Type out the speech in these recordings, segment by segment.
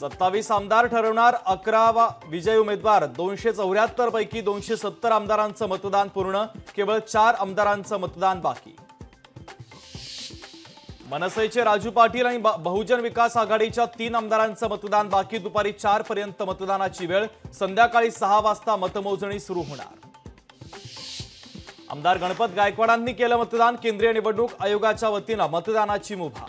27 आमदार ठरवणार 11वा विजयी उमेदवार। 274 पैकी 270 आमदारांचं मतदान पूर्ण, केवळ 4 आमदारांचं मतदान बाकी। मनसेचे राजू पाटील आणि बहुजन विकास आघाडीच्या 3 आमदारांचं मतदान बाकी। दुपारी 4 पर्यंत मतदानाची वेळ, संध्याकाळी 6 वाजता मतमोजणी सुरू होणार। आमदार गणपत गायकवाडांनी केलं मतदान। केंद्रीय निवडणूक आयोगाच्या वतीनं मतदानाची मुभा।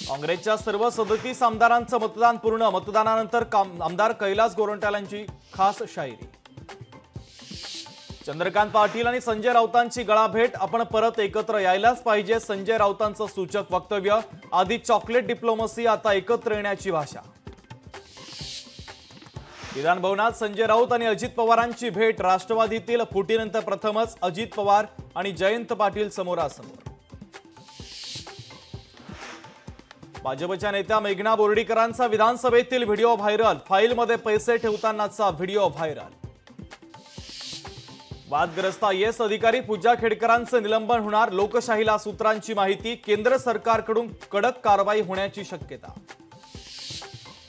काँग्रेसच्या सर्व 37 आमदारांचं मतदान पूर्ण। मतदानानंतर आमदार कैलास गोरंट्याल यांची खास शायरी। चंद्रकांत पाटील आणि संजय राऊतांची गळाभेट, आपण परत एकत्र यायलाच पाहिजे, संजय राऊतांचं सूचक वक्तव्य। आधी चॉकलेट डिप्लोमसी, आता एकत्र येण्याची भाषा। विधान भवनात संजय राऊत आणि अजित पवारांची भेट। राष्ट्रवादीतील फुटीनंतर प्रथमच अजित पवार आणि जयंत पाटील समोरासमोर। भाजपच्या नेत्या मेघना बोर्डीकरांचा विधानसभेतील व्हिडिओ व्हायरल। फाईलमध्ये पैसे ठेवतानाचा व्हिडिओ व्हायरल। वादग्रस्त IAS अधिकारी पूजा खेडकरांचं निलंबन होणार। लोकशाहीला सूत्रांची माहिती, केंद्र सरकारकडून कडक कारवाई होण्याची शक्यता।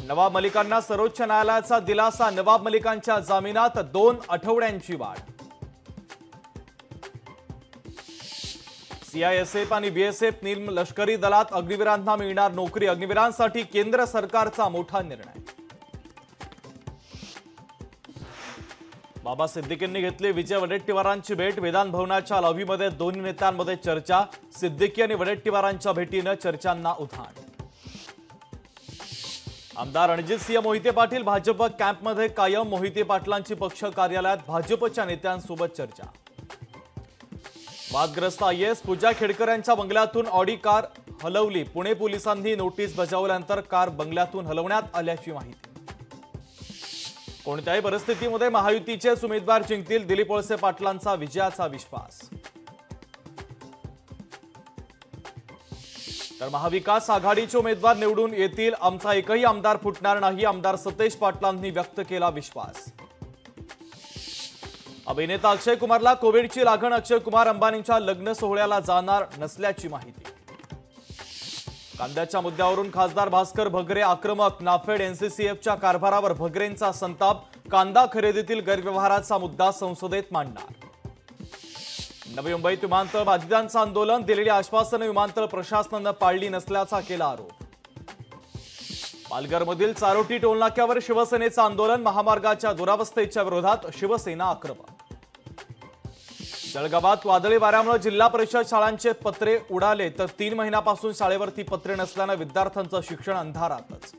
नवाब मलिकांना सर्वोच्च न्यायालयाचा दिलासा। नवाब मलिकांच्या जामिनात 2 आठवड्यांची वाढ। CISF आणि BSF लष्करी दलात अग्निवीरांना मिळणार नोकरी। अग्निवीरांसाठी केंद्र सरकारचा मोठा निर्णय। बाबा सिद्दीकींनी घेतली विजय वडेट्टीवारांची भेट। विधान भवनाच्या लॉबीमध्ये दोन्ही नेत्यांमध्ये चर्चा। सिद्दीकी आणि वडेट्टीवारांच्या भेटीनं चर्चांना उधाण। आमदार रणजितसिंह मोहिते पाटील भाजप कॅम्पमध्ये कायम। मोहिते पाटलांची पक्ष कार्यालयात भाजपच्या नेत्यांसोबत चर्चा। वादग्रस्त IAS पूजा खेडकर यांच्या बंगल्यातून ऑडी कार हलवली। पुणे पोलिसांनी नोटीस बजावल्यानंतर कार बंगल्यातून हलवण्यात आल्याची माहिती। कोणत्याही परिस्थितीमध्ये महायुतीचेच उमेदवार जिंकतील, दिलीप वळसे पाटलांचा विजयाचा विश्वास। तर महाविकास आघाडीचे उमेदवार निवडून येतील, आमचा एकही आमदार फुटणार नाही, आमदार सतेज पाटलांनी व्यक्त केला विश्वास। अभिनेता अक्षय कुमारला कोविडची लागण। अक्षय कुमार अंबानींच्या लग्न सोहळ्याला जाणार नसल्याची माहिती। कांद्याच्या मुद्द्यावरून खासदार भास्कर भगरे आक्रमक। नाफेड NCCFच्या कारभारावर भगरेंचा संताप। कांदा खरेदीतील गैरव्यवहाराचा मुद्दा संसदेत मांडणार। नवी मुंबईत विमानतळ बाधितांचं आंदोलन। दिलेली आश्वासनं विमानतळ प्रशासनानं पाळली नसल्याचा केला आरोप। पालघरमधील चारोटी टोलनाक्यावर शिवसेनेचं आंदोलन। महामार्गाच्या दुरावस्थेच्या विरोधात शिवसेना आक्रमक। जळगावात वादळी वाऱ्यामुळे जिल्हा परिषद शाळांचे पत्रे उडाले, तर 3 महिन्यापासून शाळेवरती पत्रे नसल्यानं विद्यार्थ्यांचं शिक्षण अंधारातच।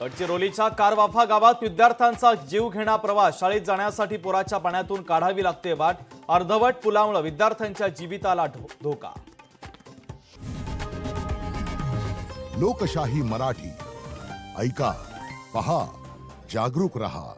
गडचिरोलीच्या कारवाफा गावात विद्यार्थ्यांचा जीवघेणा प्रवास। शाळेत जाण्यासाठी पुराच्या पाण्यातून काढावी लागते वाट। अर्धवट पुलामुळे विद्यार्थ्यांच्या जीविताला धोका। लोकशाही मराठी ऐका, पहा, जागरूक रहा।